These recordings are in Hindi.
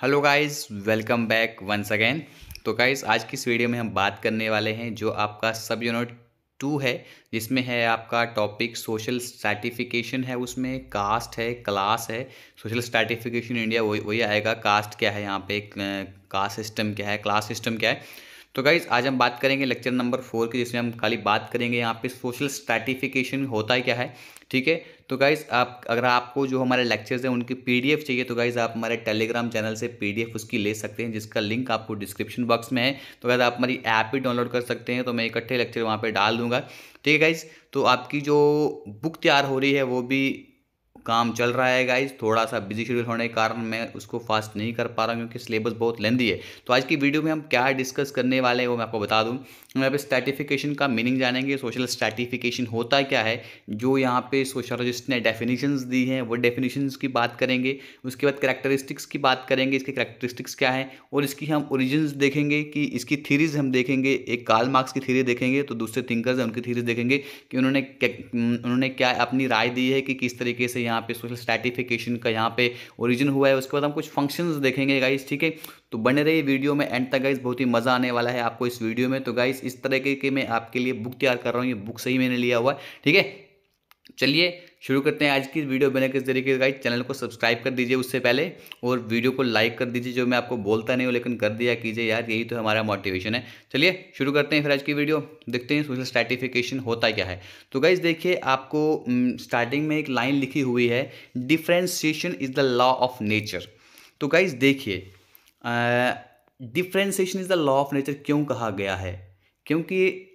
Hello guys, welcome back once again. तो गाइस, आज की इस वीडियो में हम बात करने वाले हैं जो आपका सब यूनिट 2 है, जिसमें है आपका टॉपिक सोशल स्ट्रैटिफिकेशन है। उसमें कास्ट है, क्लास है। सोशल स्ट्रैटिफिकेशन इंडिया वही वही आएगा। कास्ट क्या है, यहाँ पे कास्ट सिस्टम क्या है, क्लास सिस्टम क्या है। तो गाइज, आज हम बात करेंगे लेक्चर नंबर 4 की, जिसमें हम खाली बात करेंगे यहाँ पे सोशल स्ट्रैटिफिकेशन होता है क्या है। ठीक है। तो गाइज, आप अगर आपको जो हमारे लेक्चर्स हैं उनकी पीडीएफ चाहिए तो गाइज आप हमारे टेलीग्राम चैनल से पीडीएफ उसकी ले सकते हैं, जिसका लिंक आपको डिस्क्रिप्शन बॉक्स में है। तो गाइज आप हमारी ऐप भी डाउनलोड कर सकते हैं, तो मैं इकट्ठे लेक्चर वहाँ पे डाल दूंगा। ठीक है गाइज। तो आपकी जो बुक तैयार हो रही है वो भी काम चल रहा है गाइज। थोड़ा सा बिजी शेड्यूल होने के कारण मैं उसको फास्ट नहीं कर पा रहा हूँ, क्योंकि सिलेबस बहुत लेंदी है। तो आज की वीडियो में हम क्या डिस्कस करने वाले हैं वो मैं आपको बता दूँ। हम यहाँ पे स्ट्रैटिफिकेशन का मीनिंग जानेंगे, सोशल स्ट्रैटिफिकेशन होता क्या है, जो यहाँ पे सोशोलॉजिस्ट ने डेफिनेशंस दी हैं वो डेफिनेशंस की बात करेंगे। उसके बाद कैरेक्टरिस्टिक्स की बात करेंगे, इसके कैरेक्टरिस्टिक्स क्या हैं, और इसकी हम ओरिजिन्स देखेंगे कि इसकी थीरीज हम देखेंगे। एक कार्ल मार्क्स की थीरी देखेंगे, तो दूसरे थिंकर्स हैं उनकी थीरीज देखेंगे कि उन्होंने क्या अपनी राय दी है कि किस तरीके से यहाँ पे सोशल स्ट्रैटिफिकेशन का यहाँ पे ओरिजिन हुआ है। उसके बाद हम कुछ फंक्शंस देखेंगे गाइस। ठीक है। तो बने रहिए वीडियो में एंड तक गाइस, बहुत ही मज़ा आने वाला है आपको इस वीडियो में। तो गाइस, इस तरह के मैं आपके लिए बुक तैयार कर रहा हूँ, ये बुक सही मैंने लिया हुआ है। ठीक है। चलिए शुरू करते हैं आज की वीडियो। बने किस तरीके से गाइस, चैनल को सब्सक्राइब कर दीजिए उससे पहले, और वीडियो को लाइक कर दीजिए। जो मैं आपको बोलता नहीं हूँ लेकिन कर दिया कीजिए यार, यही तो हमारा मोटिवेशन है। चलिए शुरू करते हैं फिर आज की वीडियो। देखते हैं सोशल स्ट्रैटिफिकेशन होता क्या है। तो गाइस देखिए, आपको स्टार्टिंग में एक लाइन लिखी हुई है, differentiation is the law of nature. तो गाइस देखिए, differentiation is the law of nature क्यों कहा गया है, क्योंकि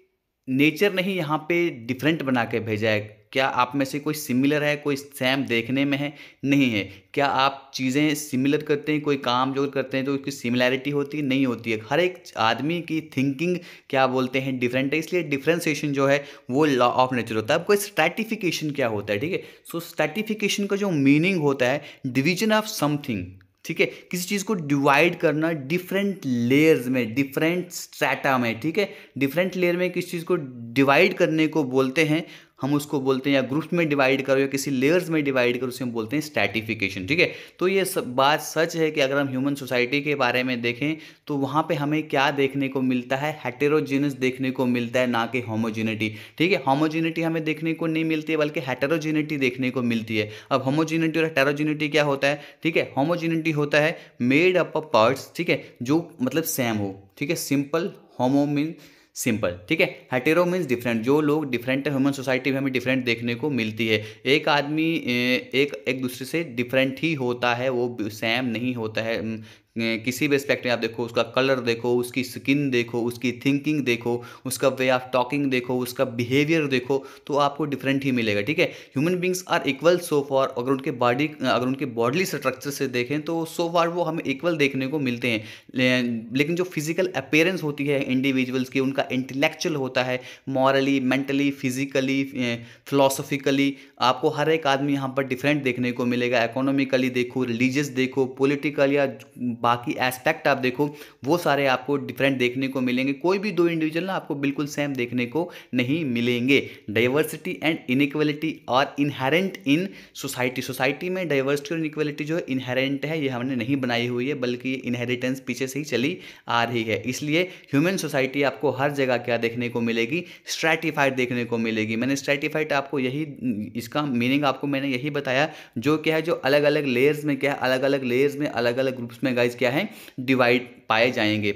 नेचर ने ही यहाँ पे डिफरेंट बना के भेजा है। क्या आप में से कोई सिमिलर है, कोई सेम देखने में है? नहीं है। क्या आप चीज़ें सिमिलर करते हैं, कोई काम जो करते हैं तो उसकी सिमिलैरिटी होती है? नहीं होती है। हर एक आदमी की थिंकिंग क्या बोलते हैं, डिफरेंट है। इसलिए डिफ्रेंसिएशन जो है वो लॉ ऑफ नेचर होता है। अब कोई स्ट्रैटिफिकेशन क्या होता है? ठीक है। सो स्ट्रैटिफिकेशन का जो मीनिंग होता है, डिवीजन ऑफ समथिंग। ठीक है। किसी चीज़ को डिवाइड करना डिफरेंट लेयर्स में, डिफरेंट स्ट्रैटा में। ठीक है। डिफरेंट लेयर में किसी चीज़ को डिवाइड करने को बोलते हैं, हम उसको बोलते हैं, या ग्रुप्स में डिवाइड करो या किसी लेयर्स में डिवाइड करो, उसे हम बोलते हैं स्ट्रैटिफिकेशन। ठीक है। तो ये सब बात सच है कि अगर हम ह्यूमन सोसाइटी के बारे में देखें तो वहाँ पे हमें क्या देखने को मिलता है, हेटेरोजीनस देखने को मिलता है, ना कि होमोजिनिटी। ठीक है। होमोजिनिटी हमें देखने को नहीं मिलती है, बल्कि हेटेरोजिनिटी देखने को मिलती है। अब होमोजिनिटी और हेटेरोजिनिटी क्या होता है? ठीक है। होमोजिनिटी होता है मेड अप ऑफ पार्ट्स, ठीक है, जो मतलब सेम हो। ठीक है। सिंपल। Homo mean simple. ठीक है। हेटेरो मीन्स डिफरेंट, जो लोग डिफरेंट है ह्यूमन सोसाइटी में हमें डिफरेंट देखने को मिलती है। एक आदमी एक एक दूसरे से डिफरेंट ही होता है, वो सेम नहीं होता है। किसी भी एस्पेक्ट में आप देखो, उसका कलर देखो, उसकी स्किन देखो, उसकी थिंकिंग देखो, उसका वे ऑफ टॉकिंग देखो, उसका बिहेवियर देखो, तो आपको डिफरेंट ही मिलेगा। ठीक है। Human beings are equal so far, अगर उनके बॉडी स्ट्रक्चर से देखें तो सो फॉर वो हमें इक्वल देखने को मिलते हैं। लेकिन जो फिजिकल अपीयरेंस होती है इंडिविजुअल्स की, उनका इंटेलेक्चुअल होता है, मॉरली, मेंटली, फिजिकली, फिलोसफिकली, आपको हर एक आदमी यहाँ पर डिफरेंट देखने को मिलेगा। इकोनॉमिकली देखो, रिलीजियस देखो, पॉलिटिकल या बाकी एस्पेक्ट आप देखो, वो सारे आपको डिफरेंट देखने को मिलेंगे। कोई भी दो इंडिविजुअल ना आपको बिल्कुल सेम देखने को नहीं मिलेंगे। Diversity and inequality are inherent in society. Society में डाइवर्सिटी और इनइक्वलिटी जो है इनहेरेंट है, ये हमने नहीं बनाई हुई है, बल्कि ये इनहेरिटेंस पीछे से ही चली आ रही है। इसलिए ह्यूमन सोसाइटी आपको हर जगह क्या देखने को मिलेगी, स्ट्रैटिफाइड देखने को मिलेगी। मैंने स्ट्रैटिफाइड आपको यही, इसका मीनिंग आपको मैंने यही बताया, जो क्या है, जो अलग अलग लेयर्स में क्या है, अलग अलग लेयर्स में अलग अलग ग्रुप्स में गाइज क्या है, डिवाइड पाए जाएंगे,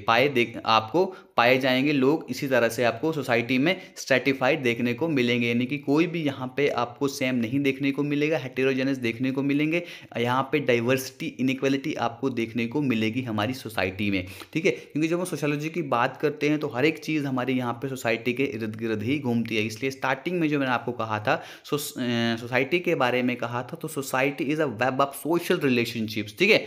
आपको पाए जाएंगे लोग। इसी तरह से आपको सोसाइटी में स्ट्रैटिफाइड देखने को मिलेंगे, यानी कि कोई भी यहाँ पे आपको सेम नहीं देखने को मिलेगा, हेटेरोजेनस देखने को मिलेंगे। यहाँ पे डाइवर्सिटी, इनइक्वलिटी आपको देखने को मिलेगी हमारी सोसाइटी में। ठीक है। क्योंकि जब हम सोशोलॉजी की बात करते हैं तो हर एक चीज़ हमारी यहाँ पे सोसाइटी के इर्द गिर्द ही घूमती है। इसलिए स्टार्टिंग में जो मैंने आपको कहा था, सोसाइटी के बारे में कहा था, तो society is a web of social relationships. ठीक है।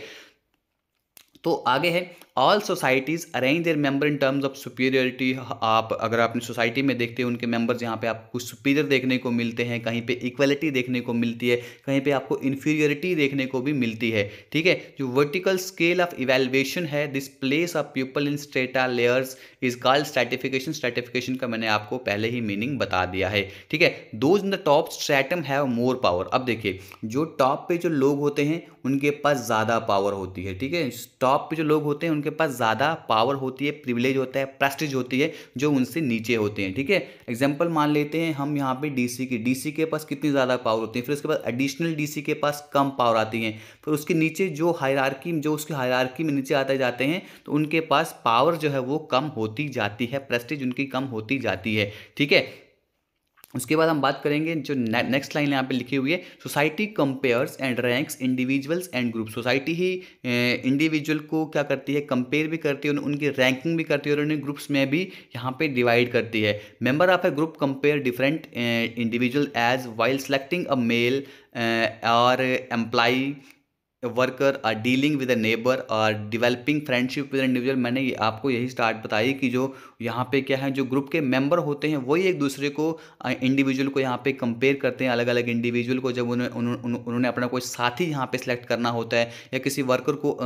तो आगे है, all societies arrange there member in terms of superiority. आप अगर अपनी सोसाइटी में देखते हैं उनके मेंबर्स यहाँ पे आपको सुपीरियर देखने को मिलते हैं, कहीं पे इक्वलिटी देखने को मिलती है, कहीं पे आपको इन्फीरियरिटी देखने को भी मिलती है। ठीक है, जो वर्टिकल स्केल ऑफ इवेल्युएशन है, this place of people in strata layers is called stratification. Stratification का मैंने आपको पहले ही मीनिंग बता दिया है। ठीक है, those in the top stratum have more power. अब देखिए, जो टॉप पे जो लोग होते हैं उनके पास ज़्यादा पावर होती है। ठीक है, टॉप पे जो लोग होते हैं उनके पास ज़्यादा पावर होती है, प्रिविलेज होता है, प्रेस्टीज होती है जो उनसे नीचे होते हैं। ठीक है, एग्जांपल मान लेते हैं हम यहाँ पे डीसी की, डीसी के पास कितनी ज़्यादा पावर होती है, फिर उसके बाद एडिशनल डीसी के पास कम पावर आती है, फिर उसके नीचे जो हायरार्की, जो उसकी हायरार्की में नीचे आते जाते हैं तो उनके पास पावर जो है वो कम होती जाती है, प्रेस्टीज उनकी कम होती जाती है। ठीक है, उसके बाद हम बात करेंगे जो नेक्स्ट लाइन यहाँ पे लिखी हुई है, society compares and ranks individuals and group. Society he individual को क्या करती है, कंपेयर भी करती है, उनकी रैंकिंग भी करती है और उन्हें ग्रुप्स में भी यहाँ पे डिवाइड करती है। Member of a group compare different individual as while selecting a male और employee worker are dealing with a neighbour और डेवलपिंग फ्रेंडशिप विद इंडिविजुअल। मैंने आपको यही स्टार्ट बताई कि जो यहाँ पे क्या है, जो ग्रुप के मेंबर होते हैं वही एक दूसरे को, इंडिविजुअल को यहाँ पे कंपेयर करते हैं, अलग अलग इंडिविजुअल को। जब उन्होंने अपना कोई साथी यहाँ पे सिलेक्ट करना होता है या किसी वर्कर को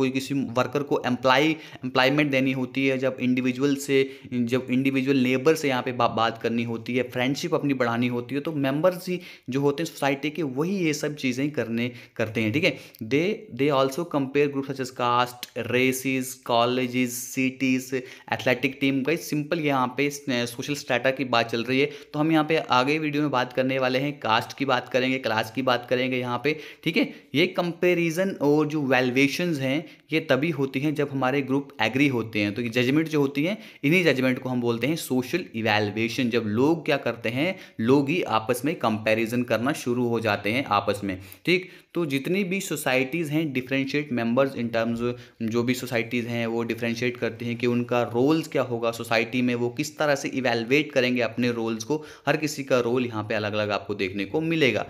किसी वर्कर को एम्प्लॉयमेंट देनी होती है, जब इंडिविजुअल नेबर से यहाँ पे बात करनी होती है, फ्रेंडशिप अपनी बढ़ानी होती है, तो मेंबर्स ही जो होते हैं सोसाइटी के वही ये सब चीज़ें करते हैं। ठीक है, they also compare group such as caste, races, colleges, cities, athletic team. का सिंपल यहाँ पे सोशल स्ट्रेटा की बात चल रही है, तो हम यहाँ पे आगे वीडियो में बात करने वाले हैं, कास्ट की बात करेंगे, क्लास की बात करेंगे यहाँ पे। ठीक है, ये कंपेरिजन और जो वैल्यूएशंस हैं ये तभी होती हैं जब हमारे ग्रुप एग्री होते हैं। तो ये जजमेंट जो होती हैं, इन्हीं जजमेंट को हम बोलते हैं सोशल इवैल्यूएशन। जब लोग क्या करते हैं, लोग ही आपस में कंपैरिजन करना शुरू हो जाते हैं आपस में। ठीक, तो जितनी भी सोसाइटीज़ हैं डिफरेंशिएट मेंबर्स इन टर्म्स, जो भी सोसाइटीज़ हैं वो डिफरेंशिएट करती हैं कि उनका रोल्स क्या होगा सोसाइटी में, वो किस तरह से इवैल्यूएट करेंगे अपने रोल्स को। हर किसी का रोल यहाँ पे अलग अलग आपको देखने को मिलेगा।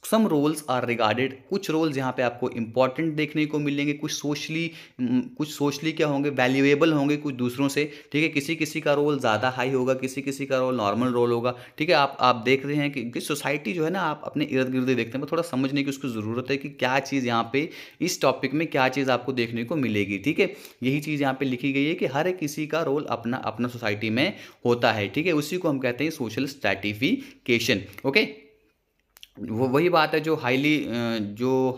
सम रोल्स आर रिगार्डेड, कुछ रोल्स यहाँ पे आपको इंपॉर्टेंट देखने को मिलेंगे, कुछ सोशली क्या होंगे, वैल्यूएबल होंगे कुछ दूसरों से। ठीक है, किसी किसी का रोल ज़्यादा हाई होगा, किसी किसी का रोल नॉर्मल रोल होगा। ठीक है, आप देख रहे हैं कि सोसाइटी जो है ना, आप अपने इर्द गिर्द देखते हैं, थोड़ा समझने की उसको ज़रूरत है कि क्या चीज़ यहाँ पे इस टॉपिक में क्या चीज़ आपको देखने को मिलेगी। ठीक है, यही चीज़ यहाँ पे लिखी गई है कि हर एक किसी का रोल अपना अपना सोसाइटी में होता है। ठीक है, उसी को हम कहते हैं सोशल स्ट्रैटिफिकेशन। ओके, वो वही बात है, जो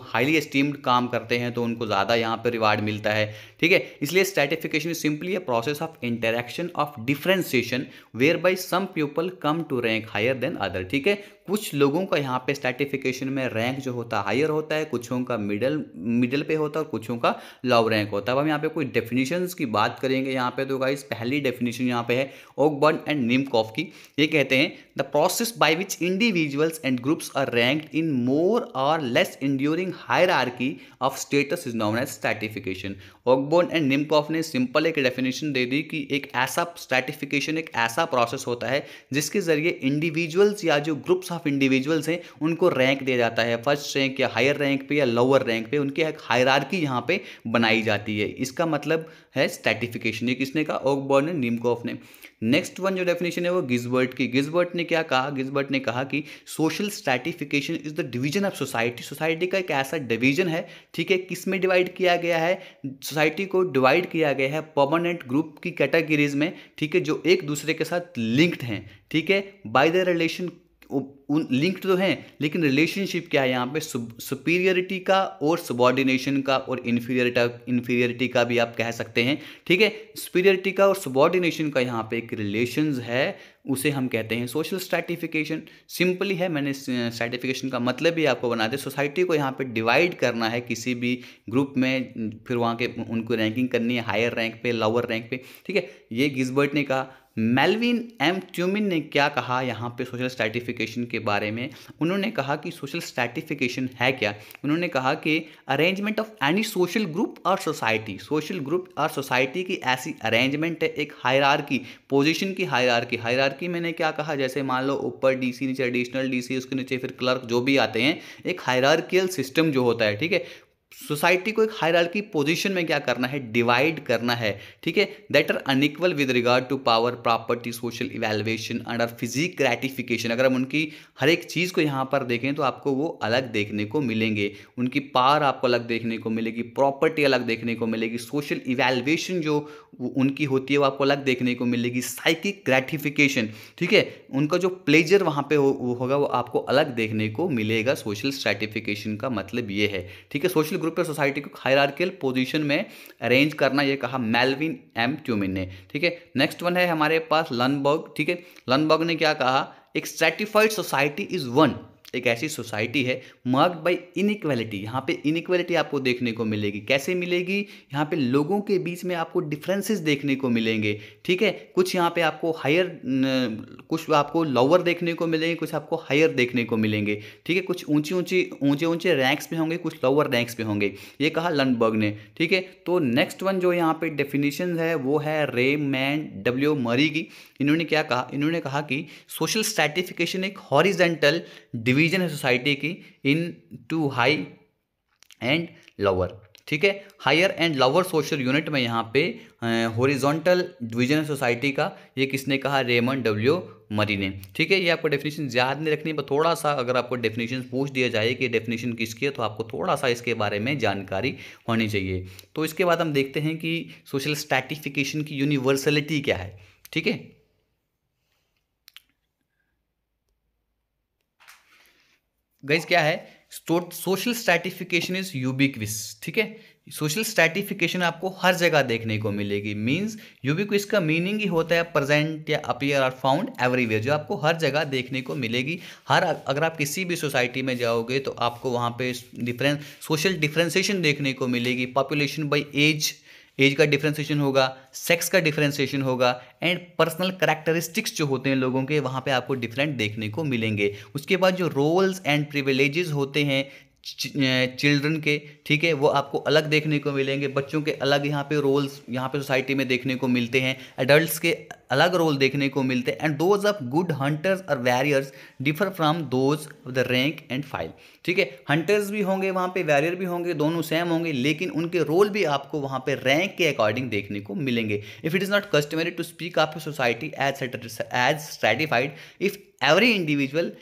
हाईली एस्टीम्ड काम करते हैं तो उनको ज़्यादा यहाँ पे रिवार्ड मिलता है। ठीक है, इसलिए stratification is simply a process of interaction of differentiation whereby some people come to rank higher than other. ठीक है, कुछ लोगों का यहाँ पे स्ट्रैटिफिकेशन में रैंक जो होता है हायर होता है, कुछों का मिडल पे होता है और कुछों का लो रैंक होता है। अब हम यहाँ पे कोई डेफिनेशंस की बात करेंगे यहाँ पे। तो गाइस, पहली डेफिनेशन यहाँ पे है ओकबर्न एंड निमकॉफ की। ये कहते हैं the process by which individuals and groups are ranked in more और less enduring hierarchy of status is known as stratification. Ogburn and Nimkoff ने सिंपल एक डेफिनेशन दे दी कि एक ऐसा स्ट्रैटिफिकेशन एक ऐसा प्रोसेस होता है जिसके जरिए इंडिविजुअल्स या जो ग्रुप्स ऑफ इंडिविजुअल्स हैं उनको रैंक दिया जाता है, फर्स्ट रैंक या हायर रैंक पे या लोअर रैंक पे, उनकी एक हायरार्की यहाँ पे बनाई जाती है। इसका मतलब है स्ट्रैटिफिकेशन। ये किसने कहा? ओकबर्न एंड निमकॉफ ने। नेक्स्ट वन जो डेफिनेशन है वो गिल्बर्ट की। गिल्बर्ट ने क्या कहा? गिल्बर्ट ने कहा कि social stratification is the division of society. Society का एक ऐसा डिवीजन है, ठीक है, किस में डिवाइड किया गया है? सोसाइटी को डिवाइड किया गया है परमानेंट ग्रुप की कैटेगरीज में, ठीक है, जो एक दूसरे के साथ लिंक्ड हैं, ठीक है, बाय द रिलेशन। लिंक्ड तो हैं लेकिन रिलेशनशिप क्या है यहाँ पे? सुपीरियरिटी का और सबॉर्डिनेशन का और इन्फीरियरिटी का भी आप कह सकते हैं। ठीक है, सुपीरियरिटी का और सबॉर्डिनेशन का यहाँ पे एक रिलेशंस है, उसे हम कहते हैं सोशल स्ट्रैटिफिकेशन। सिंपली है, मैंने स्ट्रैटिफिकेशन का मतलब भी आपको बना दे। सोसाइटी को यहाँ पे डिवाइड करना है किसी भी ग्रुप में, फिर वहाँ के उनको रैंकिंग करनी है हायर रैंक पे लोअर रैंक पे। ठीक है, ये गिल्बर्ट ने कहा। मेल्विन एम ट्यूमिन ने क्या कहा यहाँ पे सोशल स्ट्रैटिफिकेशन के बारे में? उन्होंने कहा कि सोशल स्ट्रैटिफिकेशन है क्या? उन्होंने कहा कि arrangement of any social group और सोसाइटी। सोशल ग्रुप और सोसाइटी की ऐसी अरेंजमेंट है, एक हायरार्की, पोजीशन की हायरार्की मैंने क्या कहा? जैसे मान लो ऊपर डीसी, नीचे एडिशनल डीसी, उसके नीचे फिर क्लर्क, जो भी आते हैं, एक हायरार्कियल सिस्टम जो होता है। ठीक है, सोसाइटी को एक हायरार्की पोजीशन में क्या करना है, डिवाइड करना है, ठीक है, that are unequal with regard to power, property, social evaluation and or psychic gratification. अगर हम उनकी हर एक चीज़ को यहाँ पर देखें तो आपको वो अलग देखने को मिलेंगे, उनकी पावर आपको अलग देखने को मिलेगी, प्रॉपर्टी अलग देखने को मिलेगी, सोशल इवैल्यूएशन जो उनकी होती है वो आपको अलग देखने को मिलेगी, साइकिक ग्रेटिफिकेशन, ठीक है, उनका जो प्लेजर वहाँ पे होगा वो आपको अलग देखने को मिलेगा। सोशल स्ट्रैटिफिकेशन का मतलब ये है, ठीक है, सोशल ग्रुप या सोसाइटी को हायरार्कियल पोजीशन में अरेंज करना, ये कहा मेल्विन एम ट्यूमिन ने, ठीक है। नेक्स्ट वन है हमारे पास लर्नबर्ग, ठीक है। लर्नबर्ग ने क्या कहा, एक स्ट्रैटिफाइड सोसाइटी इज वन, एक ऐसी सोसाइटी है मार्क्ड बाय इनइक्वालिटी। यहाँ पे इनइक्वालिटी आपको देखने को मिलेगी, कैसे मिलेगी, यहाँ पे लोगों के बीच में आपको डिफरेंसेस देखने को मिलेंगे, ठीक है, कुछ यहाँ पे आपको हायर, कुछ आपको लोअर देखने को मिलेंगे, कुछ आपको हायर देखने को मिलेंगे, ठीक है, कुछ ऊंचे ऊंचे रैंक्स पे होंगे, कुछ लोअर रैंक्स पे होंगे, ये कहा लर्नबर्ग ने, ठीक है। तो नेक्स्ट वन जो यहाँ पे डेफिनेशन है वो है रेमैंड डब्ल्यू मरी की। इन्होंने क्या कहा, इन्होंने कहा कि सोशल स्ट्रैटिफिकेशन एक हॉरिजेंटल डिवीजन है सोसाइटी की into high and lower, ठीक है, higher and lower social unit में यहाँ पे हॉरिजॉन्टल डिवीजन है सोसाइटी का, ये किसने कहा, रेमंड डब्ल्यू मरी ने, ठीक है। ये आपको डेफिनेशन याद नहीं रखनी, पर थोड़ा सा अगर आपको डेफिनेशन पूछ दिया जाए कि डेफिनेशन किसकी है तो आपको थोड़ा सा इसके बारे में जानकारी होनी चाहिए। तो इसके बाद हम देखते हैं कि सोशल स्ट्रैटिफिकेशन की यूनिवर्सलिटी क्या है, ठीक है। गाइस क्या है, सोशल स्ट्रैटिफिकेशन इज यूबिक्विस, ठीक है, सोशल स्ट्रैटिफिकेशन आपको हर जगह देखने को मिलेगी। मींस यूबिक्विस का मीनिंग ही होता है प्रेजेंट या अपीयर और फाउंड एवरीवेयर, जो आपको हर जगह देखने को मिलेगी। अगर आप किसी भी सोसाइटी में जाओगे तो आपको वहाँ पे सोशल डिफरेंशिएशन देखने को मिलेगी, पॉपुलेशन बाई एज का डिफरेंशिएशन होगा, सेक्स का डिफरेंशिएशन होगा, एंड पर्सनल कैरेक्टरिस्टिक्स जो होते हैं लोगों के वहाँ पे आपको डिफरेंट देखने को मिलेंगे। उसके बाद जो रोल्स एंड प्रिविलेजेस होते हैं चिल्ड्रन के, ठीक है, वो आपको अलग देखने को मिलेंगे, बच्चों के अलग यहाँ पे रोल्स यहाँ पे सोसाइटी में देखने को मिलते हैं, एडल्ट्स के अलग रोल देखने को मिलते हैं, and those of good hunters और warriors differ from those of the rank and file, ठीक है, हंटर्स भी होंगे वहाँ पे, वैरियर भी होंगे, दोनों सेम होंगे, लेकिन उनके रोल भी आपको वहाँ पे रैंक के अकॉर्डिंग देखने को मिलेंगे। If it is not customary to speak of a society as stratified if every individual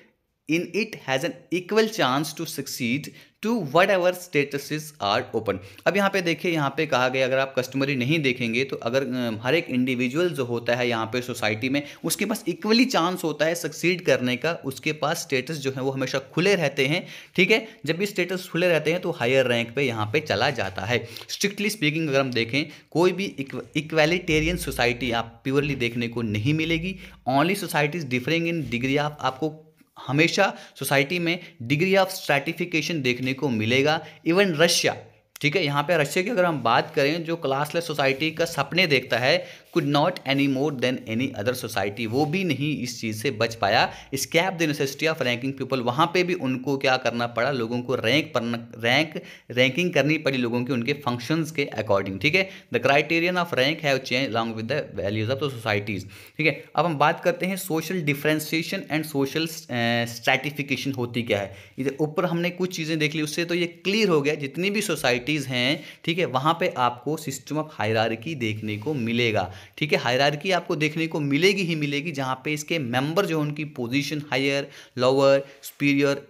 in it has an equal chance to succeed to whatever statuses are open। अब यहाँ पे देखिए, यहाँ पे कहा गया अगर आप कस्टमरी नहीं देखेंगे तो अगर हर एक इंडिविजुअल जो होता है यहाँ पे सोसाइटी में उसके पास इक्वली चांस होता है सक्सीड करने का, उसके पास स्टेटस जो है वो हमेशा खुले रहते हैं, ठीक है, जब भी स्टेटस खुले रहते हैं तो हायर रैंक पे यहाँ पे चला जाता है। स्ट्रिक्टली स्पीकिंग अगर हम देखें कोई भी इक्वालिटेरियन सोसाइटी आप प्योरली देखने को नहीं मिलेगी। Only societies differing in degree of, आपको हमेशा सोसाइटी में डिग्री ऑफ स्ट्रैटिफिकेशन देखने को मिलेगा। इवन रशिया, ठीक है, यहाँ पे रशिया की अगर हम बात करें जो क्लासलेस सोसाइटी का सपने देखता है, could not any more than any other society, वो भी नहीं इस चीज़ से बच पाया। Escape the necessity of ranking people, वहाँ पे भी उनको क्या करना पड़ा, लोगों को रैंकिंग करनी पड़ी लोगों की उनके फंक्शंस के अकॉर्डिंग, ठीक है। The criterion of rank have change along with the values of the societies, ठीक है। अब हम बात करते हैं social differentiation and social stratification होती क्या है। इधर ऊपर हमने कुछ चीज़ें देख ली, उससे तो ये क्लियर हो गया जितनी भी सोसाइटी हैं, ठीक है, वहां पे आपको सिस्टम ऑफ हायरार्की देखने को मिलेगा, ठीक है, हायरार्की आपको देखने को मिलेगी ही मिलेगी, जहां पे इसके मेंबर जो उनकी position higher, lower, superior,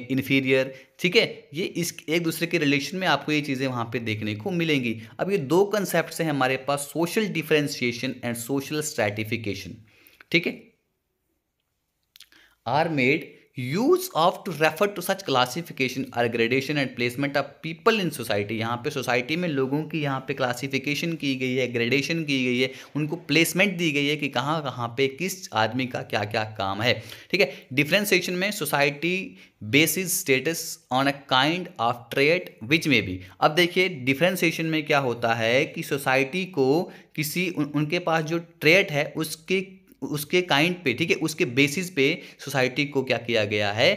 inferior, ठीक है, ये इस एक दूसरे के रिलेशन में आपको ये चीज़ें वहां पे देखने को मिलेंगी। अब ये दो कंसेप्ट हैं हमारे पास, social differentiation and social stratification, ठीक है, are made use of to refer to such classification और gradation and placement of people in society. यहाँ पे सोसाइटी में लोगों की यहाँ पे क्लासिफिकेशन की गई है, ग्रेडेशन की गई है, उनको प्लेसमेंट दी गई है कि कहाँ कहाँ पे किस आदमी का क्या क्या काम है, ठीक है। डिफ्रेंसिएशन में society basis status on a kind of trait which में बी। अब देखिए डिफ्रेंसिएशन में क्या होता है कि सोसाइटी को किसी उनके पास जो ट्रेट है उसके काइंड पे, ठीक है, उसके बेसिस पे सोसाइटी को क्या किया गया है,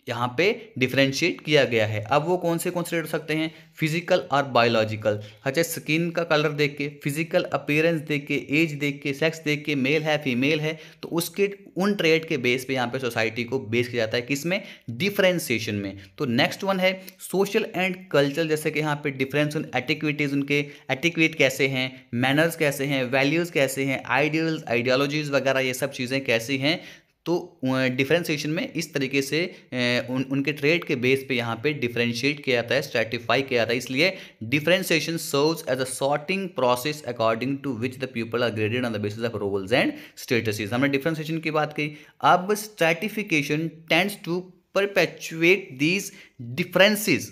यहाँ पे डिफरेंशिएट किया गया है। अब वो कौन से ट्रेड हो सकते हैं, फिजिकल और बायोलॉजिकल। अच्छा, स्किन का कलर देख के, फिजिकल अपीयरेंस देख के, एज देख के, सेक्स देख के, मेल है फीमेल है, तो उसके उन ट्रेड के बेस पे यहाँ पे सोसाइटी को बेस किया जाता है, किसमें, डिफरेंशिएशन में। तो नेक्स्ट वन है सोशल एंड कल्चर, जैसे कि यहाँ पे डिफरेंस उन एटिक्विटीज, उनके एटिक्वेट कैसे हैं, मैनर्स कैसे हैं, वैल्यूज़ कैसे हैं, आइडियल्स आइडियोलॉजीज वगैरह ये सब चीज़ें कैसी हैं। तो डिफरेंशिएशन में इस तरीके से उनके ट्रेड के बेस पे यहाँ पे डिफरेंशिएट किया जाता है, स्ट्रैटिफाई किया जाता है। इसलिए differentiation serves as a sorting process according to which the people are graded on the basis of roles and statuses. हमने डिफरेंशिएशन की बात की। अब stratification tends to perpetuate these differences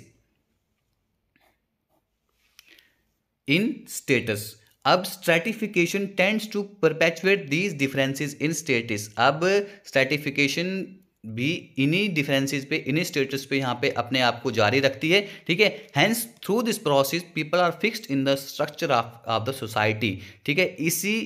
in status. अब stratification tends to perpetuate these differences in status. अब स्ट्रैटिफिकेशन भी इन्हीं डिफरेंसेस पे, इन्हीं स्टेटस पे यहाँ पे अपने आप को जारी रखती है, ठीक है। Hence through this process people are fixed in the structure of the society, ठीक है। इसी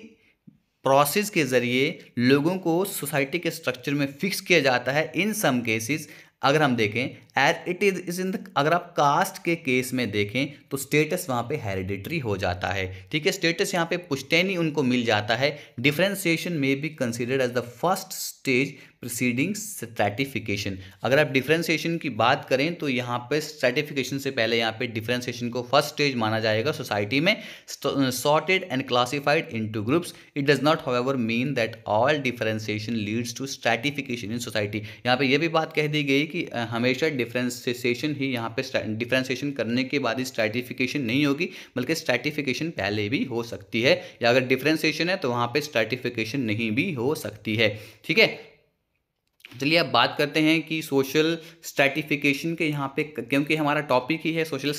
प्रोसेस के जरिए लोगों को सोसाइटी के स्ट्रक्चर में फिक्स किया जाता है। इन सम केसेस अगर हम देखें as it is in the, अगर आप कास्ट के केस में देखें तो स्टेटस वहाँ पे हेरिडिटरी हो जाता है, ठीक है। स्टेटस यहाँ पे पुश्तैनी उनको मिल जाता है। डिफरेंशिएशन में be considered as the first stage preceding stratification. अगर आप डिफरेंशिएशन की बात करें तो यहाँ पे स्ट्रैटिफिकेशन से पहले यहाँ पे डिफरेंशिएशन को फर्स्ट स्टेज माना जाएगा सोसाइटी में। Sorted and classified into groups, it does not however mean that all differentiation leads to stratification in society. यहाँ पे ये भी बात कह दी गई कि हमेशा डिफरेंशिएशन ही यहाँ पे डिफरेंशिएशन करने के बाद ही स्ट्रैटिफिकेशन नहीं होगी, बल्कि स्ट्रैटिफिकेशन पहले भी हो सकती है, या अगर डिफरेंशिएशन है तो वहाँ पे स्ट्रैटिफिकेशन नहीं भी हो सकती है, ठीक है। चलिए अब बात करते हैं कि सोशल स्ट्रैटिफिकेशन के यहाँ पे, क्योंकि हमारा टॉपिक ही है सोशल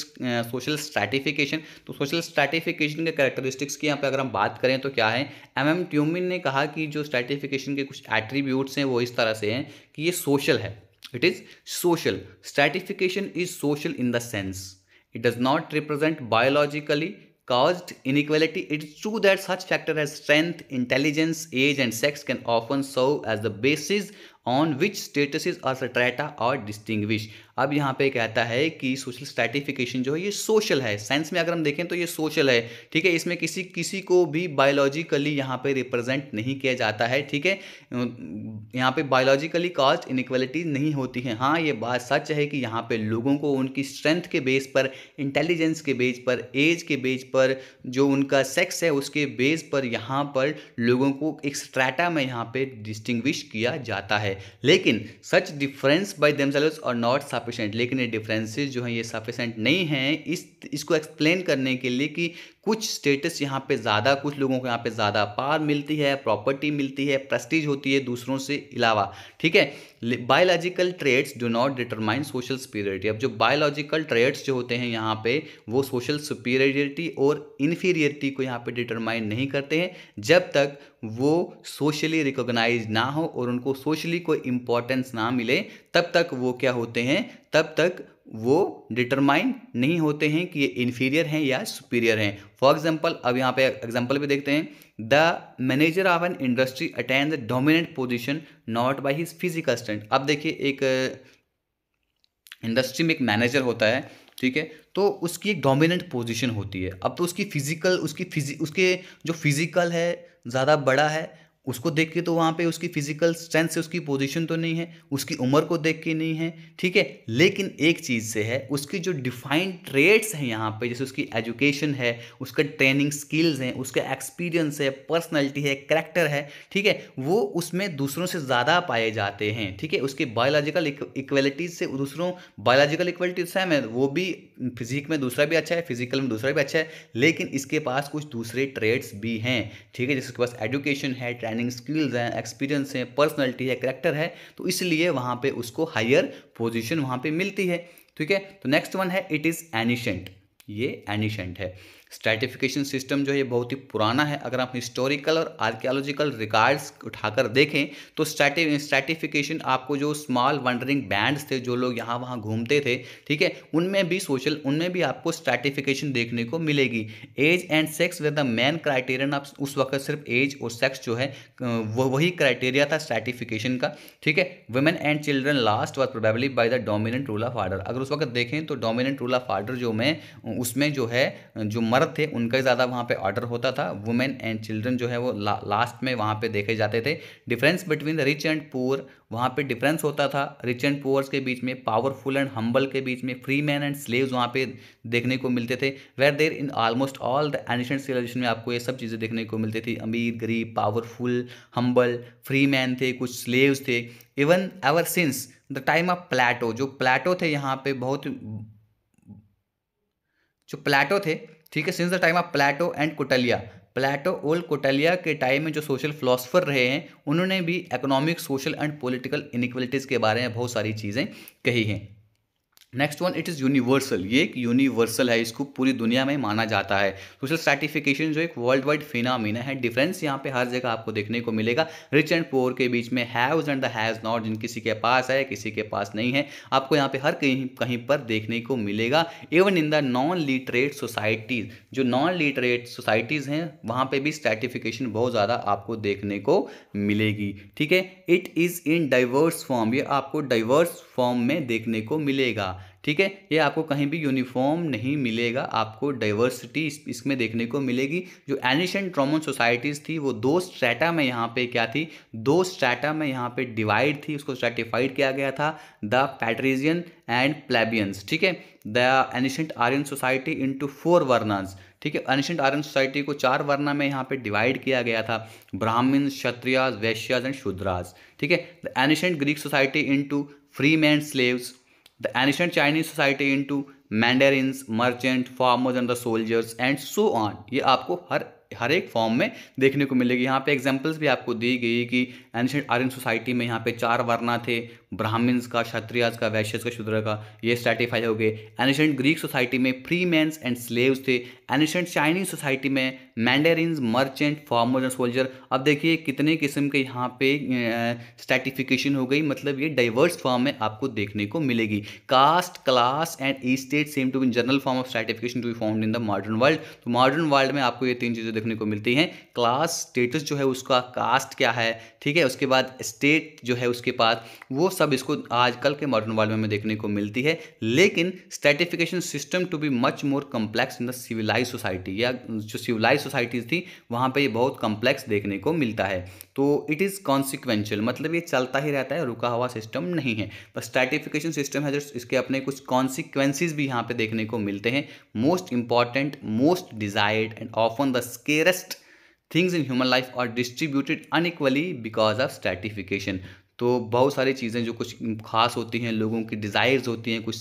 स्ट्रैटिफिकेशन, तो सोशल स्ट्रैटिफिकेशन के कैरेक्टरिस्टिक्स की यहाँ पे अगर हम बात करें तो क्या है। एम ट्यूमिन ने कहा कि जो स्ट्रैटिफिकेशन के कुछ एट्रीब्यूट्स हैं वो इस तरह से हैं कि ये सोशल है। It is social. Stratification is social in the sense it does not represent biologically caused inequality. It is true that such factor as strength, intelligence, age and sex can often serve as the basis on which statuses or strata are distinguished. अब यहाँ पे कहता है कि सोशल स्ट्रैटिफिकेशन जो है ये सोशल है, साइंस में अगर हम देखें तो ये सोशल है, ठीक है। इसमें किसी को भी बायोलॉजिकली यहाँ पे रिप्रेजेंट नहीं किया जाता है, ठीक है। यहाँ पे बायोलॉजिकली कॉज्ड इनइक्वालिटी नहीं होती है। हाँ, ये बात सच है कि यहाँ पे लोगों को उनकी स्ट्रेंथ के बेस पर, इंटेलिजेंस के बेस पर, एज के बेस पर, जो उनका सेक्स है उसके बेस पर यहाँ पर लोगों को एक स्ट्रैटा में यहाँ पे डिस्टिंग्विश किया जाता है। लेकिन such difference by themselves are not sufficient, लेकिन ये डिफरेंसेस जो हैं ये सफिशिएंट नहीं हैं इसको एक्सप्लेन करने के लिए कि कुछ स्टेटस यहाँ पे ज़्यादा, कुछ लोगों को यहाँ पे ज़्यादा पावर मिलती है, प्रॉपर्टी मिलती है, प्रेस्टीज होती है दूसरों से अलावा, ठीक है। Biological traits do not determine social superiority. अब जो बायोलॉजिकल ट्रेड्स जो होते हैं यहाँ पे वो सोशल सुपीरियरिटी और इन्फीरियरिटी को यहाँ पे डिटरमाइन नहीं करते हैं जब तक वो सोशली रिकॉग्नाइज ना हो और उनको सोशली कोई इम्पोर्टेंस ना मिले, तब तक वो क्या होते हैं, तब तक वो डिटरमाइन नहीं होते हैं कि ये इन्फीरियर हैं या सुपीरियर हैं। फॉर एग्जांपल, अब यहाँ पे एग्जांपल भी देखते हैं। The manager of an industry attain the dominant position not by his physical strength. अब देखिए, एक इंडस्ट्री में एक मैनेजर होता है, ठीक है, तो उसकी एक डोमिनेंट पोजीशन होती है। अब तो उसके जो फिजिकल है ज़्यादा बड़ा है, उसको देख के तो वहाँ पे उसकी फिजिकल स्ट्रेंथ से उसकी पोजीशन तो नहीं है, उसकी उम्र को देख के नहीं है, ठीक है। लेकिन एक चीज़ से है, उसकी जो डिफाइंड ट्रेड्स हैं यहाँ पे, जैसे उसकी एजुकेशन है, उसका ट्रेनिंग स्किल्स हैं, उसका एक्सपीरियंस है, पर्सनैलिटी है, कैरेक्टर है, ठीक है, वो उसमें दूसरों से ज़्यादा पाए जाते हैं, ठीक है। उसके बायोलॉजिकल इक्वलिटीज से दूसरों, बायोलॉजिकल इक्वलिटी सेम है, वो भी फिजिक में दूसरा भी अच्छा है, फिजिकल में दूसरा भी अच्छा है, लेकिन इसके पास कुछ दूसरे ट्रेड्स भी हैं, ठीक है। जैसे उसके पास एजुकेशन है, ट्रेनिंग स्किल्स हैं, एक्सपीरियंस है, पर्सनैलिटी है, कैरेक्टर है, तो इसलिए वहाँ पे उसको हायर पोजीशन वहाँ पे मिलती है, ठीक है। तो नेक्स्ट वन है इट इज़ एनिशेंट। ये एनिशेंट है। स्ट्रैटिफिकेशन सिस्टम जो है ये बहुत ही पुराना है। अगर हम हिस्टोरिकल और आर्कियोलॉजिकल रिकॉर्ड्स उठाकर देखें तो स्ट्रैटिफिकेशन आपको जो स्मॉल वंडरिंग बैंड्स थे, जो लोग यहाँ वहाँ घूमते थे, ठीक है, उनमें भी आपको स्ट्रैटिफिकेशन देखने को मिलेगी। Age and sex with the main criterion. आप उस वक्त सिर्फ एज और सेक्स जो है वही क्राइटेरिया था स्ट्रैटिफिकेशन का, ठीक है। Women and children last was probably by the dominant rule of order. अगर उस वक्त देखें तो डोमिनेंट रूल ऑफ ऑर्डर जो में उसमें जो है जो मर्द थे उनका ज़्यादा वहाँ पे ऑर्डर होता था। वुमेन एंड चिल्ड्रन जो है वो लास्ट में वहाँ पे देखे जाते थे। Difference between the rich and poor, वहाँ पे डिफरेंस होता था रिच एंड पुअर्स के बीच में, पावरफुल एंड हम्बल के बीच में, फ्री मैन एंड स्लेव्स वहाँ पे देखने को मिलते थे। Were there in almost all the ancient civilization में आपको ये सब चीज़ें देखने को मिलती थी। अमीर, गरीब, पावरफुल, हम्बल, फ्री मैन थे, कुछ स्लेव्स थे। Even ever since the time of Plato, जो प्लेटो थे यहाँ पे बहुत, जो प्लेटो थे, ठीक है, since the time of Plato and Kautilya, Plato और कुटलिया के टाइम में जो सोशल फिलोसफर रहे हैं उन्होंने भी economic, social and political inequalities के बारे में बहुत सारी चीज़ें कही हैं। Next one, it is universal. ये एक यूनिवर्सल है, इसको पूरी दुनिया में माना जाता है। सोशल स्ट्रैटिफिकेशन जो एक वर्ल्ड वाइड फिनोमिना है। डिफरेंस यहाँ पे हर जगह आपको देखने को मिलेगा रिच एंड पुअर के बीच में, haves and the has not, जिन किसी के पास है किसी के पास नहीं है, आपको यहाँ पे हर कहीं कहीं पर देखने को मिलेगा। Even in the non literate societies, जो नॉन लिटरेट सोसाइटीज़ हैं वहाँ पर भी स्ट्रैटिफिकेशन बहुत ज़्यादा आपको देखने को मिलेगी, ठीक है। It is in diverse form, ये आपको डाइवर्स फॉर्म में देखने को मिलेगा, ठीक है। ये आपको कहीं भी यूनिफॉर्म नहीं मिलेगा, आपको डाइवर्सिटी इसमें देखने को मिलेगी। जो एंशिएंट रोमन सोसाइटीज़ थी वो दो स्ट्रैटा में यहाँ पे क्या थी, दो स्ट्रैटा में यहाँ पे डिवाइड थी, उसको स्ट्रैटिफाइड किया गया था, द पैट्रिजियन एंड प्लेबियंस, ठीक है। The ancient Aryan society into 4 varnas, ठीक है। एंशिएंट आर्यन सोसाइटी को 4 वर्ना में यहाँ पे डिवाइड किया गया था, ब्राह्मण, क्षत्रियाज, वैश्याज एंड शूद्राज, ठीक है। The ancient Greek society into free man, slaves, the ancient Chinese society into mandarins, merchant, farmers and the soldiers and so on। ये आपको हर एक फॉर्म में देखने को मिलेगी। यहाँ पे एग्जांपल्स भी आपको दी गई कि एंशिएंट आर्यन सोसाइटी में यहाँ पे 4 वर्ना थे, ब्राह्मण्स का, क्षत्रियाज का, वैश्यस का, शूद्र का, ये स्ट्रैटिफाई हो गए। एंशिएंट ग्रीक सोसाइटी में फ्री मैन्स एंड स्लेव्स थे। एंशिएंट चाइनीज सोसाइटी में मैंडेरिन्स, मर्चेंट, फार्मर्स एंड सोल्जर। अब देखिए कितने किस्म के यहाँ पे स्ट्रैटिफिकेशन हो गई, मतलब ये डाइवर्स फॉर्म में आपको देखने को मिलेगी। Caste, class and state seem to be general form of stratification to be found in the modern world. तो मॉडर्न वर्ल्ड में आपको ये 3 चीज़ें देखने को मिलती हैं। क्लास, स्टेटस जो है उसका, कास्ट क्या है, ठीक है, उसके बाद स्टेट जो है उसके पास, वो सब इसको आजकल के मॉडर्न वर्ल्ड में हमें देखने को मिलती है। लेकिन stratification system to be much more complex in the civilise society, या जो सिविलाइज सोसाइटीज़ थी वहाँ पे ये बहुत कम्प्लेक्स देखने को मिलता है। तो इट इज़ कॉन्सिक्वेंशियल, मतलब ये चलता ही रहता है, रुका हुआ सिस्टम नहीं है। पर स्ट्रैटिफिकेशन सिस्टम है जो इसके अपने कुछ कॉन्सिक्वेंसेज भी यहाँ पे देखने को मिलते हैं। Most important, most desired and often the scarcest things in human life are distributed unequally because of stratification. तो बहुत सारी चीज़ें जो कुछ खास होती हैं, लोगों की डिज़ायर्स होती हैं, कुछ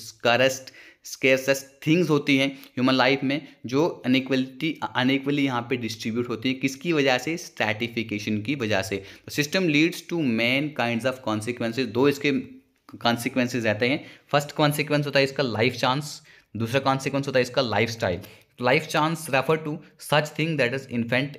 स्केरेस्ट थिंग्स होती हैं ह्यूमन लाइफ में, जो अनइक्वली यहाँ पे डिस्ट्रीब्यूट होती है। किसकी वजह से? स्ट्रैटिफिकेशन की वजह से। System leads to many kinds of consequences. 2 इसके कॉन्सिक्वेंसेज रहते हैं। फर्स्ट कॉन्सिक्वेंस होता है इसका लाइफ चांस, दूसरा कॉन्सिक्वेंस होता है इसका life style. Life chance refer to such thing that is infant